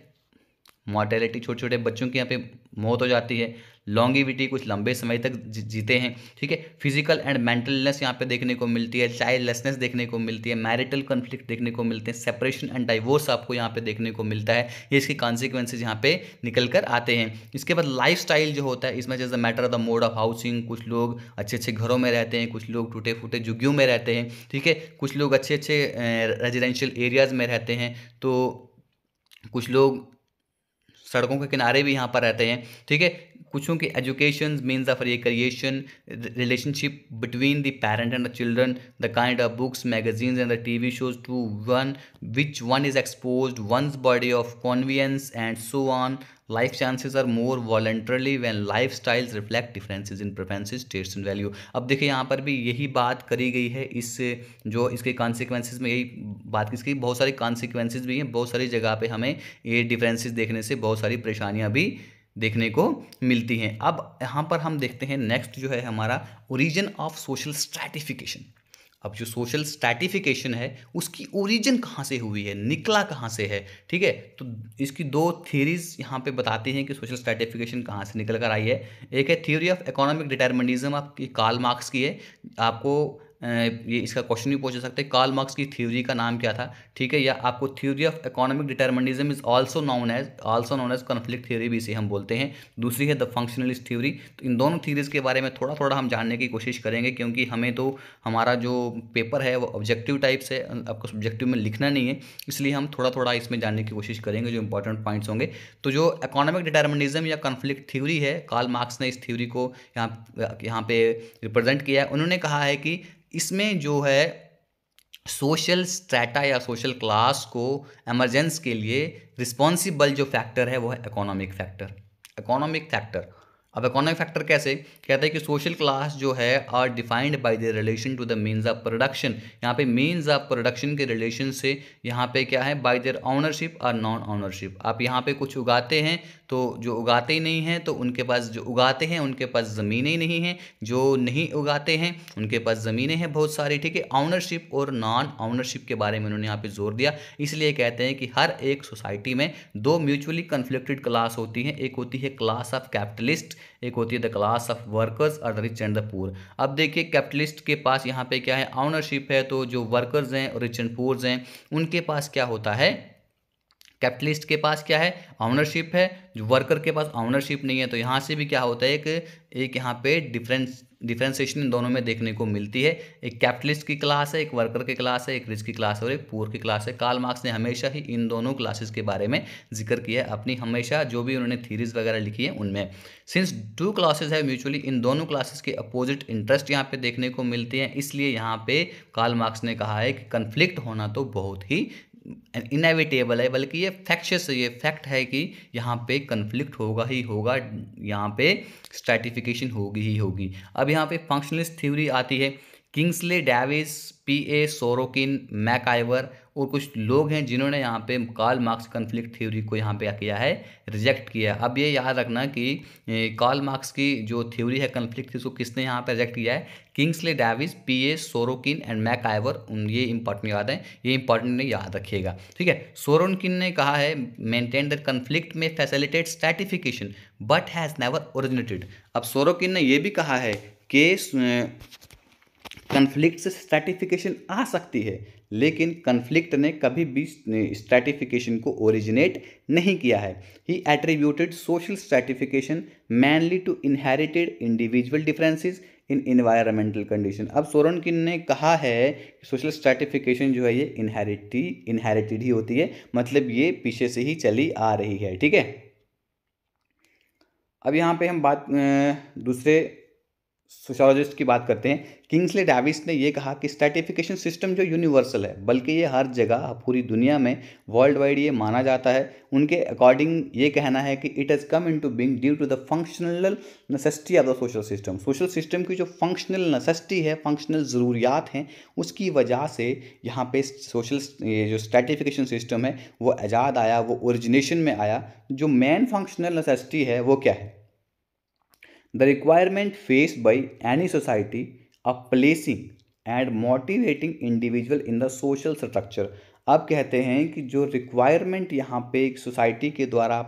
mortality, छोटे छोटे बच्चों की यहाँ पे मौत हो जाती है। लॉन्गिविटी, कुछ लंबे समय तक जीते हैं, ठीक है। फिजिकल एंड मेंटल इलनेस यहाँ पे देखने को मिलती है। चाइल्डलेसनेस देखने को मिलती है। मैरिटल कॉन्फ्लिक्ट देखने को मिलते हैं। सेपरेशन एंड डाइवोर्स आपको यहाँ पे देखने को मिलता है। ये इसके कॉन्सिक्वेंसेज यहाँ पे निकल कर आते हैं। इसके बाद लाइफ स्टाइल जो होता है, इसमें जैसे matter of the mode of housing, कुछ लोग अच्छे अच्छे घरों में रहते हैं, कुछ लोग टूटे फूटे झुग्गियों में रहते हैं, ठीक है। कुछ लोग अच्छे अच्छे रेजिडेंशियल एरियाज़ में रहते हैं, तो कुछ लोग सड़कों के किनारे भी यहाँ पर रहते हैं, ठीक है। कुछों की education, means of recreation, relationship between the parent and the children, the kind of books, magazines and the TV shows to one which one is exposed, one's body of convenience and so on. Life chances are more voluntarily when life styles reflect differences in preferences, taste and value. अब देखिए यहाँ पर भी यही बात करी गई है, इससे जो इसके कॉन्सिक्वेंसेस में यही बात इसकी बहुत सारी कॉन्सिक्वेंसेस भी हैं। बहुत सारी जगह पे हमें ये डिफरेंसेस देखने से बहुत सारी परेशानियाँ भी देखने को मिलती हैं। अब यहाँ पर हम देखते हैं नेक्स्ट जो है हमारा ओरिजिन ऑफ सोशल स्ट्रैटिफिकेशन। अब जो सोशल स्ट्रैटिफिकेशन है उसकी ओरिजिन कहाँ से हुई है, निकला कहाँ से है, ठीक है। तो इसकी दो थ्योरीज यहाँ पे बताती हैं कि सोशल स्ट्रैटिफिकेशन कहाँ से निकल कर आई है। एक है थ्योरी ऑफ इकोनॉमिक डिटर्मिनिज्म, आपकी कार्ल मार्क्स की है। आपको ये इसका क्वेश्चन भी पूछ सकते हैं, कार्ल मार्क्स की थ्योरी का नाम क्या था, ठीक है। या आपको theory of economic determinism is also known as conflict theory भी इसे हम बोलते हैं। दूसरी है द फंक्शनलिस्ट थ्योरी। तो इन दोनों थ्योरीज के बारे में थोड़ा थोड़ा हम जानने की कोशिश करेंगे, क्योंकि हमें तो हमारा जो पेपर है वो ऑब्जेक्टिव टाइप से, आपको सब्जेक्टिव में लिखना नहीं है, इसलिए हम थोड़ा थोड़ा इसमें जानने की कोशिश करेंगे जो इंपॉर्टेंट पॉइंट्स होंगे। तो जो इकोनॉमिक डिटर्मिनिज्म या कॉन्फ्लिक्ट थ्योरी है, कार्ल मार्क्स ने इस थ्योरी को यहाँ पे रिप्रेजेंट किया है। उन्होंने कहा है कि इसमें जो है सोशल स्ट्रैटा या सोशल क्लास को एमरजेंस के लिए रिस्पॉन्सिबल जो फैक्टर है वो है इकोनॉमिक फैक्टर। इकोनॉमिक फैक्टर, अब इकोनॉमिक फैक्टर कैसे कहते हैं कि सोशल क्लास जो है are defined by the relation to the means of production. यहाँ पे मीन्स ऑफ प्रोडक्शन के रिलेशन से यहाँ पे क्या है, बाय देयर ऑनरशिप और नॉन ऑनरशिप। आप यहाँ पे कुछ उगाते हैं तो जो उगाते ही नहीं हैं तो उनके पास, जो उगाते हैं उनके पास ज़मीनें नहीं हैं, जो नहीं उगाते हैं उनके पास ज़मीनें हैं बहुत सारी, ठीक है। ऑनरशिप और नॉन ऑनरशिप के बारे में उन्होंने यहाँ पे जोर दिया। इसलिए कहते हैं कि हर एक सोसाइटी में दो म्यूचुअली कन्फ्लिक्टेड क्लास होती हैं, एक होती है क्लास ऑफ कैपिटलिस्ट, एक होती है द क्लास ऑफ वर्कर्स और the rich and the poor. अब देखिए कैपिटलिस्ट के पास यहाँ पे क्या है, ऑनरशिप है, तो जो वर्कर्स हैं और रिच एंड पुअर्स हैं उनके पास क्या होता है, कैपिटलिस्ट के पास क्या है, ऑनरशिप है, जो वर्कर के पास ऑनरशिप नहीं है। तो यहाँ से भी क्या होता है, एक यहाँ पे डिफ्रेंसिएशन इन दोनों में देखने को मिलती है। एक कैपिटलिस्ट की क्लास है, एक वर्कर की क्लास है, एक रिच की क्लास है और एक पुअर की क्लास है। कार्ल मार्क्स ने हमेशा ही इन दोनों क्लासेस के बारे में जिक्र किया है अपनी, हमेशा जो भी उन्होंने थीरीज वगैरह लिखी है उनमें। सिंस टू क्लासेस है म्यूचुअली, इन दोनों क्लासेस के अपोजिट इंटरेस्ट यहाँ पे देखने को मिलते हैं, इसलिए यहाँ पे कार्ल मार्क्स ने कहा है कि कन्फ्लिक्ट होना तो बहुत ही इनएविटेबल है, बल्कि ये फैक्शियस, ये फैक्ट है कि यहाँ पे कन्फ्लिक्ट होगा ही होगा, यहाँ पे स्ट्रैटिफिकेशन होगी ही होगी। अब यहाँ पे फंक्शनलिस्ट थ्योरी आती है, किंग्सले डेविस, पी.ए. सोरोकिन, मैकआइवर और कुछ लोग हैं जिन्होंने यहाँ पे कार्ल मार्क्स कन्फ्लिक्ट थ्योरी को यहाँ पे किया है, रिजेक्ट किया। अब ये याद रखना कि कार्ल मार्क्स की जो थ्योरी है कन्फ्लिक्ट थ्योरी, उसको किसने यहाँ पे रिजेक्ट किया है, Kingsley Davis, P A. Sorokin and MacIver. ये इंपॉर्टेंट याद है, ये इंपॉर्टेंट नहीं, याद रखिएगा, ठीक है। सोरोकिन ने कहा है मेंटेन द कन्फ्लिक्ट में facilitate stratification but has never originated. अब सोरोकिन ने यह भी कहा है कि कन्फ्लिक्ट से स्ट्रैटिफिकेशन आ सकती है, लेकिन कन्फ्लिक्ट ने कभी भी स्ट्रैटिफिकेशन को ओरिजिनेट नहीं किया है। He attributed social stratification mainly to inherited individual differences in environmental condition. अब सोरोकिन ने कहा है कि सोशल स्ट्रैटिफिकेशन जो है ये इनहेरिटेड ही होती है, मतलब ये पीछे से ही चली आ रही है, ठीक है। अब यहाँ पे हम बात दूसरे सोशियोलॉजिस्ट की बात करते हैं। किंग्सले डेविस ने ये कहा कि स्ट्रैटिफिकेशन सिस्टम जो यूनिवर्सल है, बल्कि ये हर जगह पूरी दुनिया में वर्ल्ड वाइड ये माना जाता है। उनके अकॉर्डिंग ये कहना है कि it has come into being due to the functional necessity of the social system. Social system की जो फंक्शनल नेसेसिटी है, फंक्शनल ज़रूरियात हैं, उसकी वजह से यहाँ पे सोशल ये जो स्ट्रैटिफिकेशन सिस्टम है वो ईजाद आया, वो ओरिजिनेशन में आया। जो मेन फंक्शनल नेसेसिटी है वो क्या है, the requirement faced by any society of placing and motivating individual in the social structure। अब कहते हैं कि जो रिक्वायरमेंट यहाँ पे एक सोसाइटी के द्वारा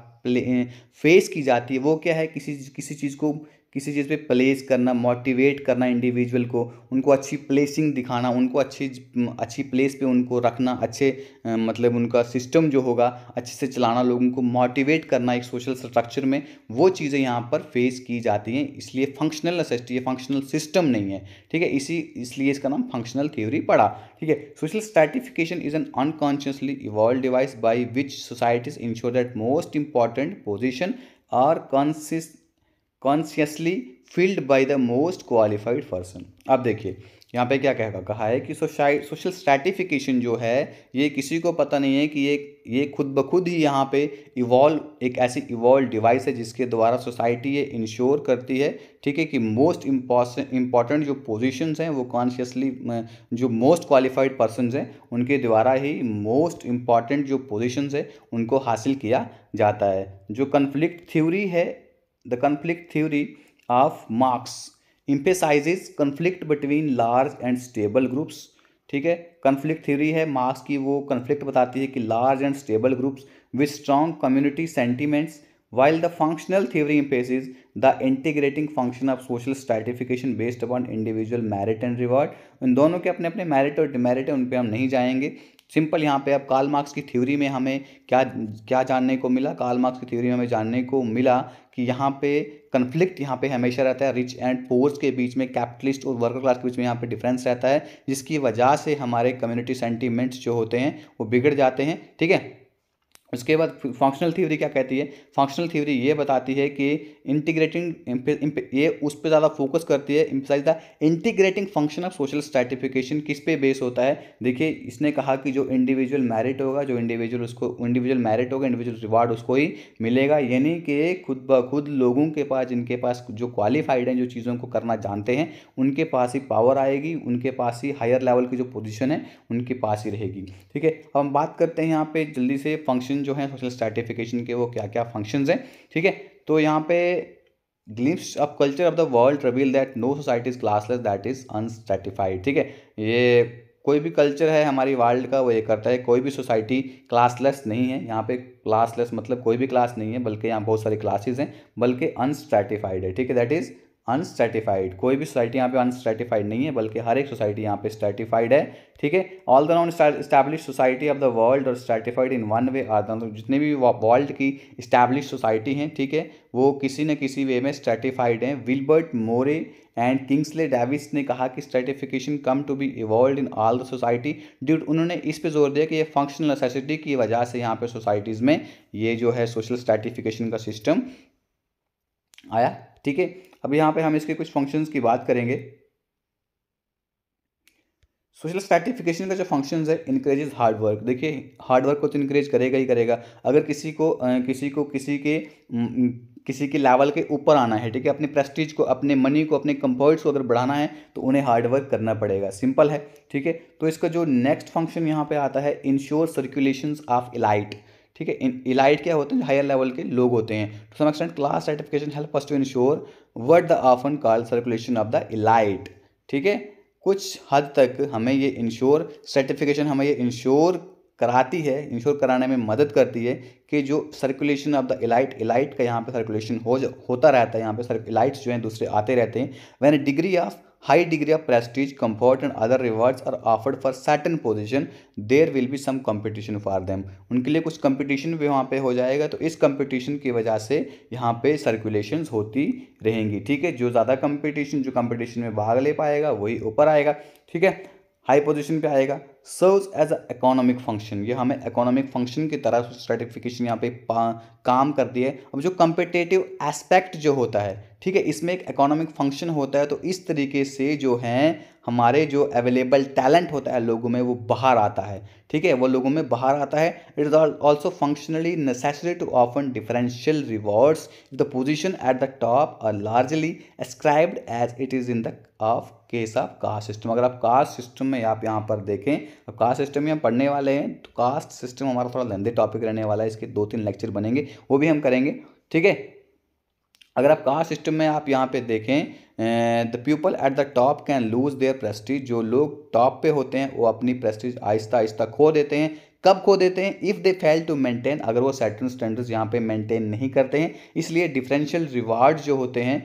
फेस की जाती है वो क्या है, किसी चीज़ को किसी चीज़ पे प्लेस करना, मोटिवेट करना इंडिविजुअल को, उनको अच्छी प्लेसिंग दिखाना, उनको अच्छी प्लेस पे उनको रखना, अच्छे मतलब उनका सिस्टम जो होगा अच्छे से चलाना, लोगों को मोटिवेट करना एक सोशल स्ट्रक्चर में, वो चीज़ें यहाँ पर फेस की जाती हैं। इसलिए फंक्शनल नेसेसिटी है, फंक्शनल सिस्टम नहीं है, ठीक है। इसलिए इसका नाम फंक्शनल थ्योरी पड़ा, ठीक है। Social stratification is an unconsciously evolved device by which societies ensure that most important position are consciously filled by the most qualified person. अब देखिए यहाँ पे क्या कहा है कि सोशल स्ट्रैटिफिकेशन जो है ये किसी को पता नहीं है कि ये खुद ब खुद ही यहाँ पे एक ऐसी इवॉल्व डिवाइस है जिसके द्वारा सोसाइटी ये इंश्योर करती है, ठीक है, कि मोस्ट इम्पॉर्टेंट जो पोजीशंस हैं वो कॉन्शियसली जो मोस्ट क्वालिफाइड पर्सनस हैं उनके द्वारा ही मोस्ट इम्पॉर्टेंट जो पोजीशंस है उनको हासिल किया जाता है। जो कन्फ्लिक्ट थ्योरी है, the conflict theory of marks emphasizes conflict between large and stable groups, ठीक है। कन्फ्लिक्ट थ्योरी है मार्क्स की, वो कन्फ्लिक्ट बताती है कि large and stable groups with strong community sentiments, while the functional theory emphasizes the integrating function of social stratification based upon individual merit and reward। इन दोनों के अपने अपने मेरिट और डिमेरिट है, उन पे हम नहीं जाएंगे। सिंपल यहाँ पे अब कार्ल मार्क्स की थ्योरी में हमें क्या क्या जानने को मिला, कार्ल मार्क्स की थ्योरी में हमें जानने को मिला कि यहाँ पे कन्फ्लिक्ट यहाँ पे हमेशा रहता है रिच एंड पोर्स के बीच में, कैपिटलिस्ट और वर्कर क्लास के बीच में यहाँ पे डिफरेंस रहता है, जिसकी वजह से हमारे कम्युनिटी सेंटिमेंट्स जो होते हैं वो बिगड़ जाते हैं, ठीक है। उसके बाद फंक्शनल थ्योरी क्या कहती है, फंक्शनल थ्योरी ये बताती है कि इंटीग्रेटिंग, ये उस पर ज़्यादा फोकस करती है, emphasise the integrating function of social stratification. किस पे बेस होता है, देखिए इसने कहा कि जो इंडिविजुअल मेरिट होगा, जो इंडिविजुअल उसको इंडिविजुअल मेरिट होगा, इंडिविजुअल रिवार्ड उसको ही मिलेगा, यानी कि खुद ब खुद लोगों के पास, जिनके पास जो क्वालिफाइड हैं, जो चीज़ों को करना जानते हैं, उनके पास ही पावर आएगी, उनके पास ही हायर लेवल की जो पोजीशन है उनके पास ही रहेगी, ठीक है। अब हम बात करते हैं यहाँ पे जल्दी से फंक्शन जो है सोशल स्ट्रैटिफिकेशन के, वो क्या क्या फंक्शंस हैं, ठीक है। तो यहाँ पे glimpse of culture of the world reveal that no society is classless that is unstratified, ठीक है। ये कोई भी कल्चर है हमारी वर्ल्ड का, वो ये करता है कोई भी सोसाइटी क्लासलेस नहीं है। यहाँ पे क्लासलेस मतलब कोई भी क्लास नहीं है, बल्कि यहाँ बहुत सारी क्लासेस हैं, बल्कि अनस्ट्रैटिफाइड है, ठीक है, दैट इज अनस्ट्रैटिफाइड। कोई भी सोसाइटी यहाँ पे अनस्ट्रैटिफाइड नहीं है, बल्कि हर एक सोसाइटी यहाँ पे स्ट्रैटिफाइड है, ठीक है। All the non established society of the world और stratified in one way are the, जितने भी वर्ल्ड की इस्टेब्लिश सोसाइटी हैं, ठीक है, वो किसी न किसी वे में स्ट्रैटिफाइड हैं। Wilbert Moore and Kingsley Davis ने कहा कि stratification come to be evolve in all the society due, उन्होंने इस पे जोर दिया कि ये फंक्शनल नेसेसिटी की वजह से यहाँ पे सोसाइटीज़ में ये जो है सोशल स्ट्रैटिफिकेशन का सिस्टम आया, ठीक है। अब यहाँ पे हम इसके कुछ फंक्शंस की बात करेंगे। सोशल स्ट्रैटिफिकेशन का जो फंक्शंस है, इनक्रेजेस हार्ड वर्क। देखिए हार्ड वर्क को तो इनक्रेज करेगा ही करेगा। अगर किसी के लेवल के ऊपर आना है, ठीक है, अपने प्रेस्टीज को, अपने मनी को, अपने कंफर्ट्स को अगर बढ़ाना है तो उन्हें हार्ड वर्क करना पड़ेगा, सिंपल है, ठीक है। तो इसका जो नेक्स्ट फंक्शन यहाँ पे आता है, इंश्योर सर्कुलेशंस ऑफ इलाइट, ठीक है। इलाइट क्या होते हैं, हायर लेवल के लोग होते हैं। To some extent class certification help us to ensure what the often called circulation of the elite, ठीक है। कुछ हद तक हमें ये इंश्योर सर्टिफिकेशन हमें ये इंश्योर कराती है, इंश्योर कराने में मदद करती है कि जो सर्कुलेशन ऑफ द इलाइट का यहाँ पे सर्कुलेशन होता रहता है, यहाँ पे इलाइट्स जो हैं दूसरे आते रहते हैं। When degree of high degree of prestige, comfort and other rewards are offered for certain position, there will be some competition for them. उनके लिए कुछ कंपटीशन भी वहाँ पे हो जाएगा, तो इस कंपटीशन की वजह से यहाँ पे सर्कुलेशंस होती रहेंगी, ठीक है। जो ज़्यादा जो कंपटीशन में भाग ले पाएगा वही ऊपर आएगा, ठीक है, हाई पोजीशन पे आएगा। Serves as a economic function, ये हमें इकोनॉमिक फंक्शन की तरह स्ट्रैटिफिकेशन यहाँ पे काम करती है। अब जो कम्पिटिटिव एस्पेक्ट जो होता है, ठीक है, इसमें एक इकोनॉमिक फंक्शन होता है, तो इस तरीके से जो है हमारे जो अवेलेबल टैलेंट होता है लोगों में वो बाहर आता है, ठीक है, वो लोगों में बाहर आता है। It is also functionally necessary to often differential rewards, the position at the top are largely ascribed as it is in the of case of caste system. अगर आप कास्ट सिस्टम में आप यहाँ पर देखें, अब कास्ट सिस्टम में हम पढ़ने वाले हैं, तो कास्ट सिस्टम हमारा थोड़ा लेंथी टॉपिक रहने वाला है, इसके 2-3 लेक्चर बनेंगे, वो भी हम करेंगे, ठीक है। अगर आप कास्ट सिस्टम में आप यहाँ पे देखें, the people at the top can lose their Prestige, जो लोग टॉप पे होते हैं वो अपनी प्रेस्टीज आहिस्ता आहिस्ता खो देते हैं। कब खो देते हैं, if they fail to maintain, अगर वो सर्टेन स्टैंडर्ड्स यहाँ पे मेंटेन नहीं करते हैं। इसलिए डिफरेंशियल रिवार्ड जो होते हैं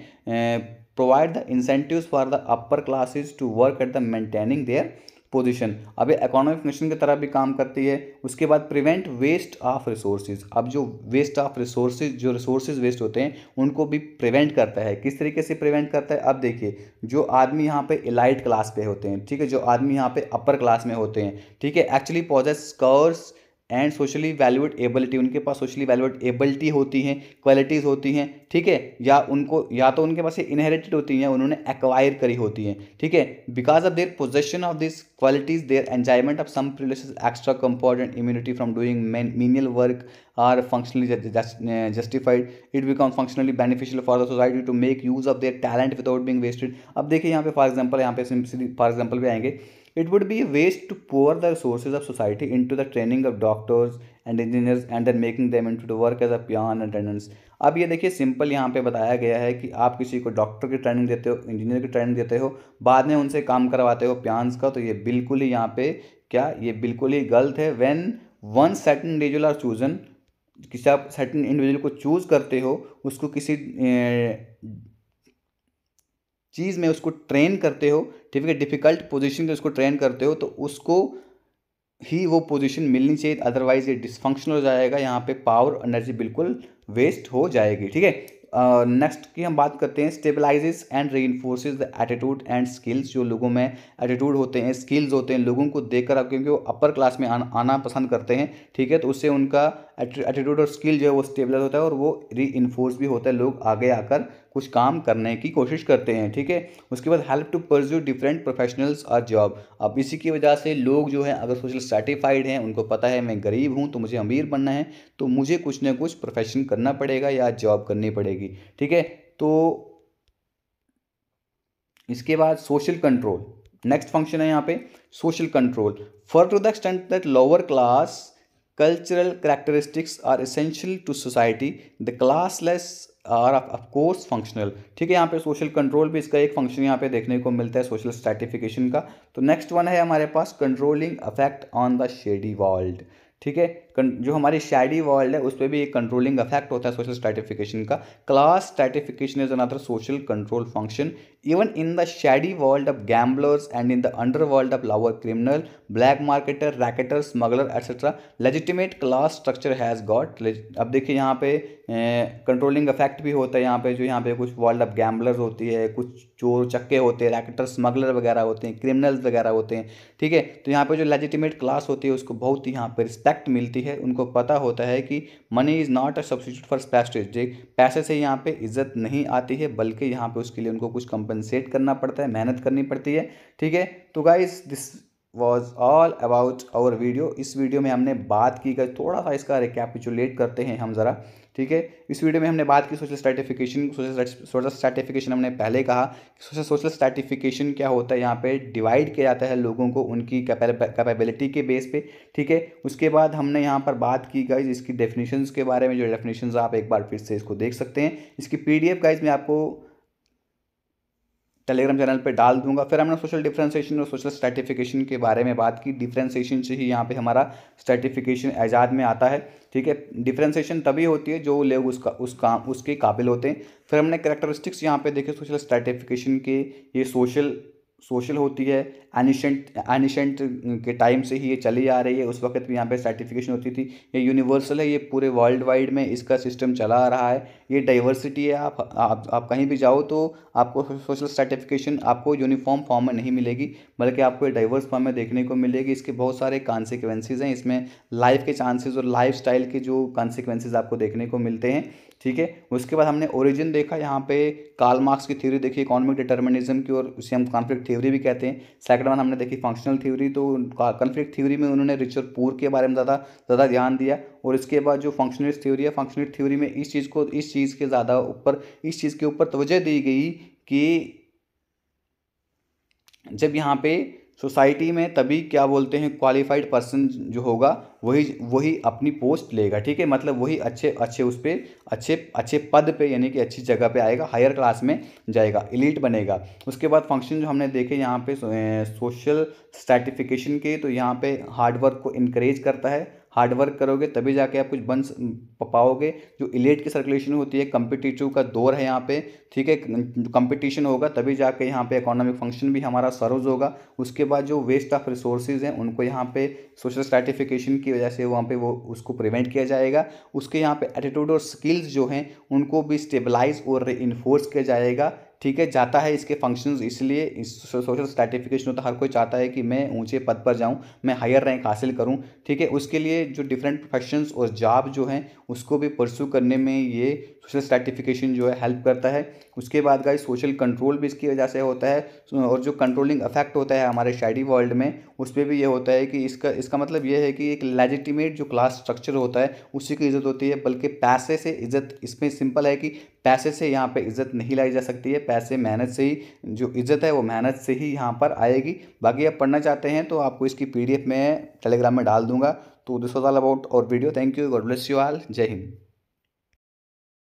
provide the incentives for the upper classes to work at the maintaining their position. अब ये इकोनॉमिक फंक्शन की तरह भी काम करती है। उसके बाद प्रिवेंट वेस्ट ऑफ रिसोर्सेज, अब जो वेस्ट ऑफ रिसोर्सेज, जो रिसोर्सेज वेस्ट होते हैं उनको भी प्रिवेंट करता है। किस तरीके से प्रिवेंट करता है, अब देखिए, जो आदमी यहाँ पे एलाइट क्लास पे होते हैं, ठीक है, जो आदमी यहाँ पे अपर क्लास में होते हैं, ठीक है, actually possess scarce and socially valued ability, उनके पास सोशली वैल्यूड एबिलिटी होती हैं, क्वालिटीज़ होती हैं, ठीक है, या तो उनके पास ये इनहेरिटेड होती हैं या उन्होंने एक्वायर करी होती हैं, ठीक है। Because of their possession of this qualities, their enjoyment of some privileges, extra comfort and immunity from doing menial work are functionally justified, it become functionally beneficial for the society to make use of their talent without being wasted. अब देखिए यहाँ पे फॉर एग्जाम्पल पे आएंगे, it would be a waste to pour the resources of society into the training of doctors and engineers and then making them into the work as a peon and attendants। अब ये देखिए सिंपल यहाँ पे बताया गया है कि आप किसी को डॉक्टर की ट्रेनिंग देते हो, इंजीनियर की ट्रेनिंग देते हो, बाद में उनसे काम करवाते हो प्यांस का, तो ये बिल्कुल ही यहाँ पे क्या, ये बिल्कुल ही गलत है। When one certain individual are chosen, किसी आप सर्टेन इंडिविजुअल को चूज करते हो, उसको किसी चीज़ में उसको ट्रेन करते हो, ठीक है, डिफ़िकल्ट पोजीशन में उसको ट्रेन करते हो, तो उसको ही वो पोजीशन मिलनी चाहिए, अदरवाइज ये डिसफंक्शनल हो जाएगा, यहाँ पे पावर एनर्जी बिल्कुल वेस्ट हो जाएगी, ठीक है। नेक्स्ट की हम बात करते हैं, stabilises and reinforces the attitude and skills. जो लोगों में एटीट्यूड होते हैं, स्किल्स होते हैं, लोगों को देखकर आप, क्योंकि वो अपर क्लास में आना पसंद करते हैं, ठीक है, तो उससे उनका एटीट्यूड और स्किल जो है वो स्टेबलाइज होता है और वो रीइंफोर्स भी होता है, लोग आगे आकर कुछ काम करने की कोशिश करते हैं, ठीक है। उसके बाद help to pursue different professionals और जॉब। अब इसी की वजह से लोग जो हैं अगर सोशल सर्टिफाइड हैं, उनको पता है मैं गरीब हूँ तो मुझे अमीर बनना है, तो मुझे कुछ ना कुछ प्रोफेशन करना पड़ेगा या जॉब करनी पड़ेगी, ठीक है। तो इसके बाद सोशल कंट्रोल, नेक्स्ट फंक्शन है यहाँ पे social control. For to the extent that lower class cultural characteristics are essential to society, the classless are of course functional, ठीक है। यहाँ पे सोशल कंट्रोल भी इसका एक फंक्शन यहाँ पे देखने को मिलता है सोशल स्ट्रैटिफिकेशन का। तो नेक्स्ट वन है हमारे पास controlling effect on the shady world, ठीक है। जो हमारी शैडी वर्ल्ड है उस पर भी एक कंट्रोलिंग अफेक्ट होता है सोशल स्ट्रैटिफिकेशन का। Class stratification is another social control function even in the shady world of gamblers and in the underworld of lower criminal, black marketer, racketeer, smuggler etcetera, legitimate class structure has got. अब देखिए यहाँ पे कंट्रोलिंग अफेक्ट भी होता है यहाँ पे, जो यहाँ पे कुछ वर्ल्ड ऑफ गैम्बलर्स होती है, कुछ चोर चक्के होते हैं, रैकेटर स्मगलर वगैरह होते हैं, क्रिमिनल्स वगैरह होते हैं, ठीक है। तो यहाँ पे जो लेजिटिमेट क्लास होती है उसको बहुत ही यहाँ पे रिस्पेक्ट मिलती है, उनको पता होता है कि money is not a substitute for Prestige, पैसे से यहाँ पे इज्जत नहीं आती है, बल्कि यहाँ पे उसके लिए उनको कुछ कंपनसेट करना पड़ता है, मेहनत करनी पड़ती है, ठीक है। तो guys this was all about our video. इस वीडियो में हमने बात की गई, थोड़ा सा इसका रिकैपिचुलेट करते हैं हम ज़रा, ठीक है। इस वीडियो में हमने बात की सोशल स्ट्रैटिफिकेशन। सोशल स्ट्रैटिफिकेशन हमने पहले कहा, सोशल स्ट्रैटिफिकेशन क्या होता है, यहाँ पे डिवाइड किया जाता है लोगों को उनकी कैपेबिलिटी के बेस पे, ठीक है। उसके बाद हमने यहाँ पर बात की गाइज इसकी डेफिनेशंस के बारे में, जो डेफिनेशंस आप एक बार फिर से इसको देख सकते हैं। इसकी PDF गाइज मैं आपको टेलीग्राम चैनल पे डाल दूंगा। फिर हमने सोशल डिफरेंशिएशन और सोशल स्ट्रैटिफिकेशन के बारे में बात की। डिफरेंशिएशन से ही यहाँ पे हमारा स्ट्रैटिफिकेशन ऐजाद में आता है, ठीक है। डिफरेंशिएशन तभी होती है जो लोग उसके काबिल होते हैं। फिर हमने कैरेक्टरिस्टिक्स यहाँ पे देखे सोशल स्ट्रैटिफिकेशन के, ये सोशल होती है, एनिशेंट के टाइम से ही ये चली आ रही है, उस वक्त भी यहाँ पे सर्टिफिकेशन होती थी। ये यूनिवर्सल है, ये पूरे वर्ल्ड वाइड में इसका सिस्टम चला आ रहा है। ये डाइवर्सिटी है, आप कहीं भी जाओ तो आपको सोशल सर्टिफिकेशन आपको यूनिफॉर्म फॉर्म में नहीं मिलेगी, बल्कि आपको ये डाइवर्स फॉर्म में देखने को मिलेगी। इसके बहुत सारे कॉन्सिक्वेंसेज हैं, इसमें लाइफ के चांसेस और लाइफ स्टाइल के जो कॉन्सिक्वेंसेज आपको देखने को मिलते हैं, ठीक है। उसके बाद हमने ओरिजिन देखा, यहाँ पे कार्ल मार्क्स की थ्योरी देखी इकोनॉमिक डिटर्मिनिज्म की, और उसे हम कॉन्फ्लिक्ट थ्योरी भी कहते हैं। सेकंड वन हमने देखी फंक्शनल थ्योरी, तो कॉन्फ्लिक्ट थ्योरी में उन्होंने रिच और पुअर के बारे में ज़्यादा ध्यान दिया। और इसके बाद जो फंक्शनलिस्ट थ्योरी है, फंक्शनलिस्ट थ्योरी में इस चीज़ के ऊपर तवज्जो दी गई कि जब यहाँ पे सोसाइटी में तभी क्या बोलते हैं क्वालिफाइड पर्सन जो होगा वही अपनी पोस्ट लेगा, ठीक है। मतलब वही अच्छे उस पर अच्छे पद पे, यानी कि अच्छी जगह पे आएगा, हायर क्लास में जाएगा, एलीट बनेगा। उसके बाद फंक्शन जो हमने देखे यहाँ पे सोशल स्ट्रैटिफिकेशन के, तो यहाँ पे हार्डवर्क को इनकरेज करता है, हार्डवर्क करोगे तभी जाके आप कुछ बन पाओगे। जो इलीट की सर्कुलेशन होती है, कम्पिटिटिव का दौर है यहाँ पे, ठीक है, कंपटीशन होगा तभी जाके यहाँ पे इकोनॉमिक फंक्शन भी हमारा सर्व होगा। उसके बाद जो वेस्ट ऑफ रिसोर्सेज हैं उनको यहाँ पे सोशल स्ट्रैटिफिकेशन की वजह से वहाँ पे वो उसको प्रिवेंट किया जाएगा। उसके यहाँ पे एटीट्यूड और स्किल्स जो हैं उनको भी स्टेबलाइज और इन्फोर्स किया जाएगा, ठीक है, जाता है इसके फंक्शंस। इसलिए इस सोशल स्ट्रैटिफिकेशन होता है, हर कोई चाहता है कि मैं ऊंचे पद पर जाऊं, मैं हायर रैंक हासिल करूं, ठीक है। उसके लिए जो डिफरेंट प्रोफेशंस और जॉब जो हैं उसको भी परस्यू करने में ये सोशल स्ट्रैटिफिकेशन जो है हेल्प करता है। उसके बाद गाइस सोशल कंट्रोल भी इसकी वजह से होता है, और जो कंट्रोलिंग इफेक्ट होता है हमारे शैडी वर्ल्ड में उस पर भी ये होता है कि इसका मतलब ये है कि एक लेजिटिमेट जो क्लास स्ट्रक्चर होता है उसी की इज़्ज़त होती है, बल्कि पैसे से इज़्ज़त, इसमें सिंपल है कि पैसे से यहाँ पे इज़्ज़त नहीं लाई जा सकती है, पैसे मेहनत से ही, जो इज़्ज़त है वो मेहनत से ही यहाँ पर आएगी। बाकी आप पढ़ना चाहते हैं तो आपको इसकी PDF में टेलीग्राम में डाल दूंगा। तो दिस वाज ऑल अबाउट और video. Thank you, God bless you all, जय हिंद।